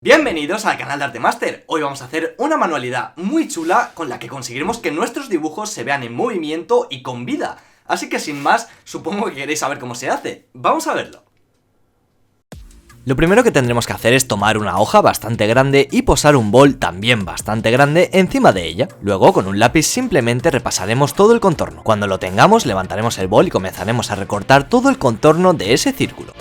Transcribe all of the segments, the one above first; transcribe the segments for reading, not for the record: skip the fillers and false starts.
Bienvenidos al canal de Artemaster. Hoy vamos a hacer una manualidad muy chula con la que conseguiremos que nuestros dibujos se vean en movimiento y con vida. Así que sin más, supongo que queréis saber cómo se hace. Vamos a verlo. Lo primero que tendremos que hacer es tomar una hoja bastante grande y posar un bol también bastante grande encima de ella. Luego con un lápiz simplemente repasaremos todo el contorno. Cuando lo tengamos levantaremos el bol y comenzaremos a recortar todo el contorno de ese círculo.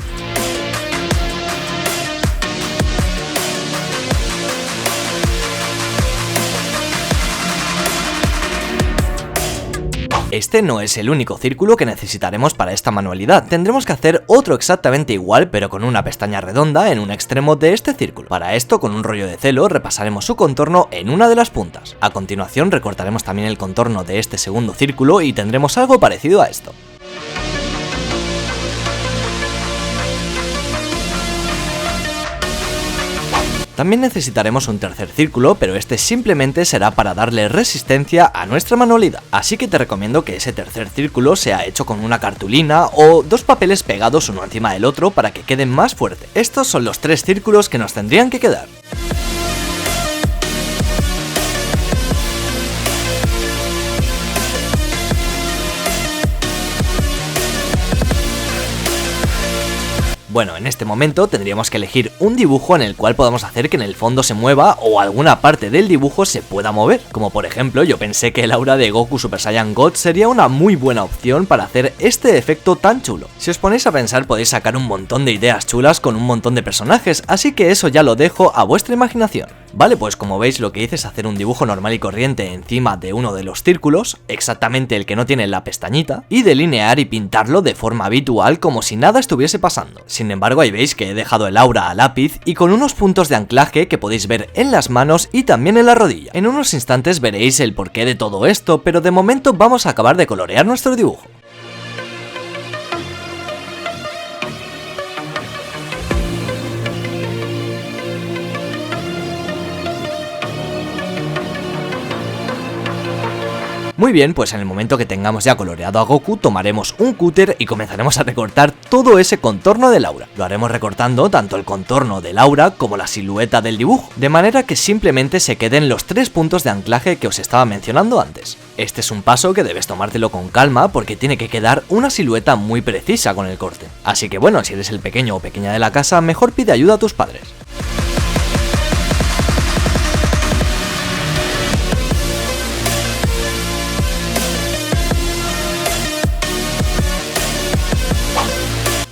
Este no es el único círculo que necesitaremos para esta manualidad, tendremos que hacer otro exactamente igual pero con una pestaña redonda en un extremo de este círculo. Para esto con un rollo de celo repasaremos su contorno en una de las puntas. A continuación recortaremos también el contorno de este segundo círculo y tendremos algo parecido a esto. También necesitaremos un tercer círculo, pero este simplemente será para darle resistencia a nuestra manualidad. Así que te recomiendo que ese tercer círculo sea hecho con una cartulina o dos papeles pegados uno encima del otro para que queden más fuerte. Estos son los tres círculos que nos tendrían que quedar. Bueno, en este momento tendríamos que elegir un dibujo en el cual podamos hacer que en el fondo se mueva o alguna parte del dibujo se pueda mover. Como por ejemplo, yo pensé que el aura de Goku Super Saiyan God sería una muy buena opción para hacer este efecto tan chulo. Si os ponéis a pensar podéis sacar un montón de ideas chulas con un montón de personajes, así que eso ya lo dejo a vuestra imaginación. Vale, pues como veis lo que hice es hacer un dibujo normal y corriente encima de uno de los círculos, exactamente el que no tiene la pestañita, y delinear y pintarlo de forma habitual como si nada estuviese pasando. Sin embargo, ahí veis que he dejado el aura a lápiz y con unos puntos de anclaje que podéis ver en las manos y también en la rodilla. En unos instantes veréis el porqué de todo esto, pero de momento vamos a acabar de colorear nuestro dibujo. Muy bien, pues en el momento que tengamos ya coloreado a Goku, tomaremos un cúter y comenzaremos a recortar todo ese contorno del aura. Lo haremos recortando tanto el contorno del aura como la silueta del dibujo, de manera que simplemente se queden los tres puntos de anclaje que os estaba mencionando antes. Este es un paso que debes tomártelo con calma porque tiene que quedar una silueta muy precisa con el corte. Así que bueno, si eres el pequeño o pequeña de la casa, mejor pide ayuda a tus padres.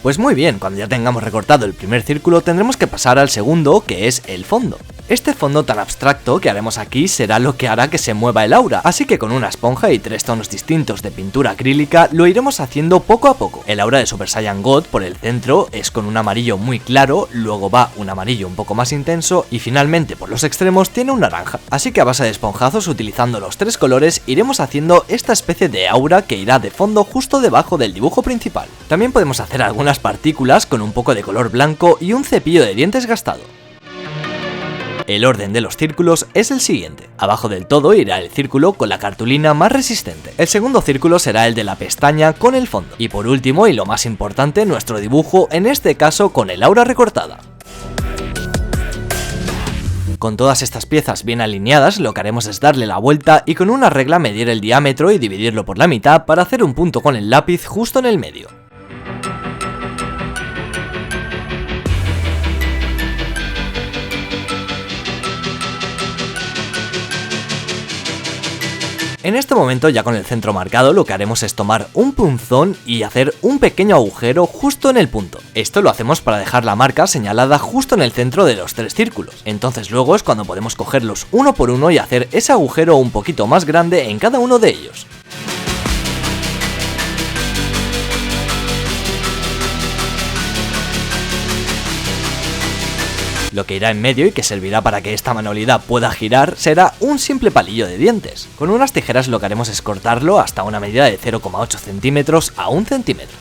Pues muy bien, cuando ya tengamos recortado el primer círculo tendremos que pasar al segundo, que es el fondo. Este fondo tan abstracto que haremos aquí será lo que hará que se mueva el aura, así que con una esponja y tres tonos distintos de pintura acrílica lo iremos haciendo poco a poco. El aura de Super Saiyan God por el centro es con un amarillo muy claro, luego va un amarillo un poco más intenso y finalmente por los extremos tiene un naranja. Así que a base de esponjazos utilizando los tres colores iremos haciendo esta especie de aura que irá de fondo justo debajo del dibujo principal. También podemos hacer algunas partículas con un poco de color blanco y un cepillo de dientes gastado. El orden de los círculos es el siguiente. Abajo del todo irá el círculo con la cartulina más resistente. El segundo círculo será el de la pestaña con el fondo. Y por último y lo más importante, nuestro dibujo, en este caso con el aura recortada. Con todas estas piezas bien alineadas, lo que haremos es darle la vuelta y con una regla medir el diámetro y dividirlo por la mitad para hacer un punto con el lápiz justo en el medio. En este momento, ya con el centro marcado, lo que haremos es tomar un punzón y hacer un pequeño agujero justo en el punto. Esto lo hacemos para dejar la marca señalada justo en el centro de los tres círculos. Entonces luego es cuando podemos cogerlos uno por uno y hacer ese agujero un poquito más grande en cada uno de ellos. Lo que irá en medio y que servirá para que esta manualidad pueda girar será un simple palillo de dientes. Con unas tijeras lo que haremos es cortarlo hasta una medida de 0,8 centímetros a 1 centímetro.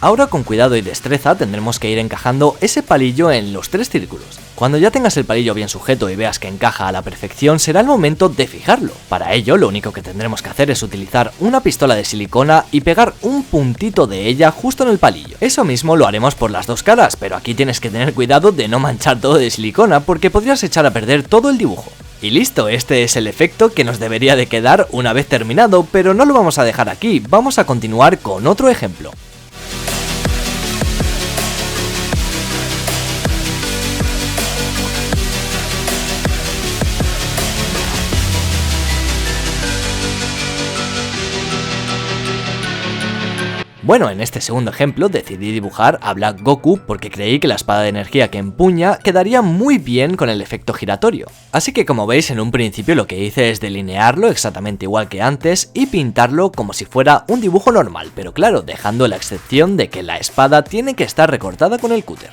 Ahora con cuidado y destreza tendremos que ir encajando ese palillo en los 3 círculos. Cuando ya tengas el palillo bien sujeto y veas que encaja a la perfección, será el momento de fijarlo. Para ello, lo único que tendremos que hacer es utilizar una pistola de silicona y pegar un puntito de ella justo en el palillo. Eso mismo lo haremos por las 2 caras, pero aquí tienes que tener cuidado de no manchar todo de silicona porque podrías echar a perder todo el dibujo. Y listo, este es el efecto que nos debería de quedar una vez terminado, pero no lo vamos a dejar aquí, vamos a continuar con otro ejemplo. Bueno, en este segundo ejemplo decidí dibujar a Black Goku porque creí que la espada de energía que empuña quedaría muy bien con el efecto giratorio. Así que como veis en un principio lo que hice es delinearlo exactamente igual que antes y pintarlo como si fuera un dibujo normal, pero claro, dejando la excepción de que la espada tiene que estar recortada con el cúter.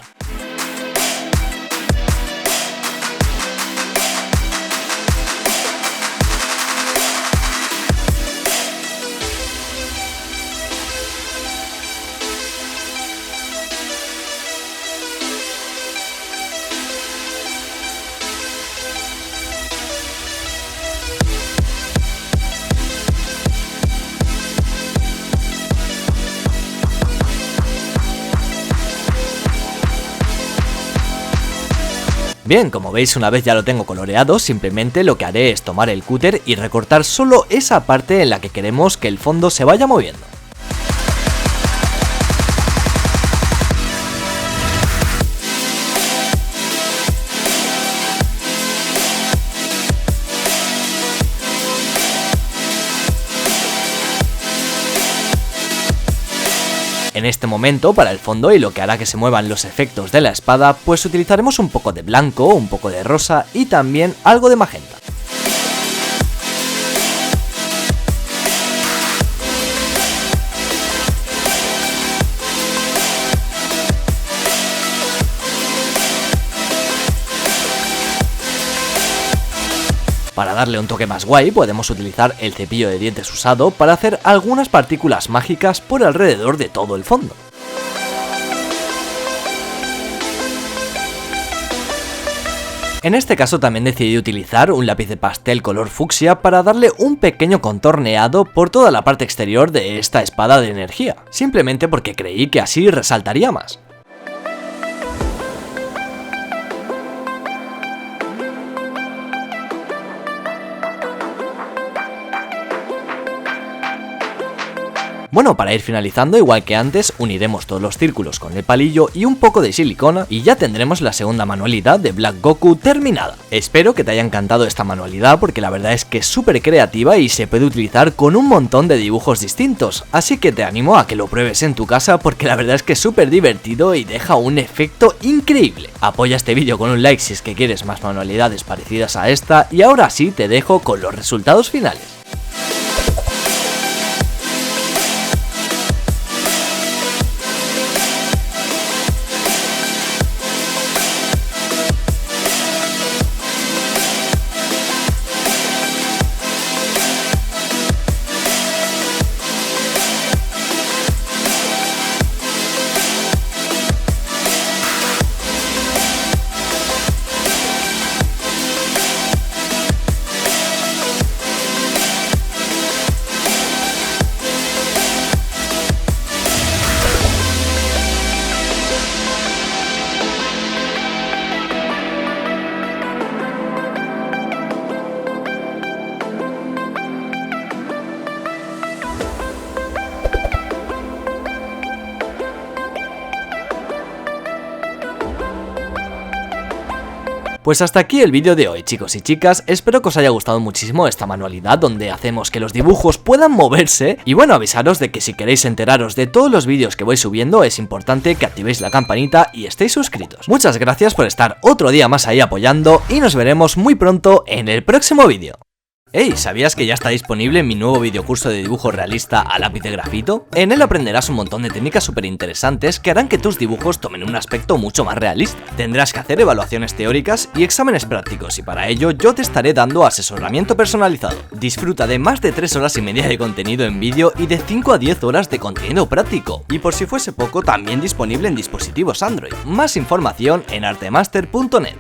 Bien, como veis una vez ya lo tengo coloreado, simplemente lo que haré es tomar el cúter y recortar solo esa parte en la que queremos que el fondo se vaya moviendo. En este momento, para el fondo y lo que hará que se muevan los efectos de la espada, pues utilizaremos un poco de blanco, un poco de rosa y también algo de magenta. Para darle un toque más guay podemos utilizar el cepillo de dientes usado para hacer algunas partículas mágicas por alrededor de todo el fondo. En este caso también decidí utilizar un lápiz de pastel color fucsia para darle un pequeño contorneado por toda la parte exterior de esta espada de energía, simplemente porque creí que así resaltaría más. Bueno, para ir finalizando, igual que antes, uniremos todos los círculos con el palillo y un poco de silicona y ya tendremos la segunda manualidad de Black Goku terminada. Espero que te haya encantado esta manualidad porque la verdad es que es súper creativa y se puede utilizar con un montón de dibujos distintos, así que te animo a que lo pruebes en tu casa porque la verdad es que es súper divertido y deja un efecto increíble. Apoya este vídeo con un like si es que quieres más manualidades parecidas a esta y ahora sí te dejo con los resultados finales. Pues hasta aquí el vídeo de hoy, chicos y chicas, espero que os haya gustado muchísimo esta manualidad donde hacemos que los dibujos puedan moverse y bueno, avisaros de que si queréis enteraros de todos los vídeos que voy subiendo es importante que activéis la campanita y estéis suscritos. Muchas gracias por estar otro día más ahí apoyando y nos veremos muy pronto en el próximo vídeo. Hey, ¿sabías que ya está disponible mi nuevo videocurso de dibujo realista a lápiz de grafito? En él aprenderás un montón de técnicas súper interesantes que harán que tus dibujos tomen un aspecto mucho más realista. Tendrás que hacer evaluaciones teóricas y exámenes prácticos y para ello yo te estaré dando asesoramiento personalizado. Disfruta de más de 3 horas y media de contenido en vídeo y de 5 a 10 horas de contenido práctico. Y por si fuese poco, también disponible en dispositivos Android. Más información en artemaster.net.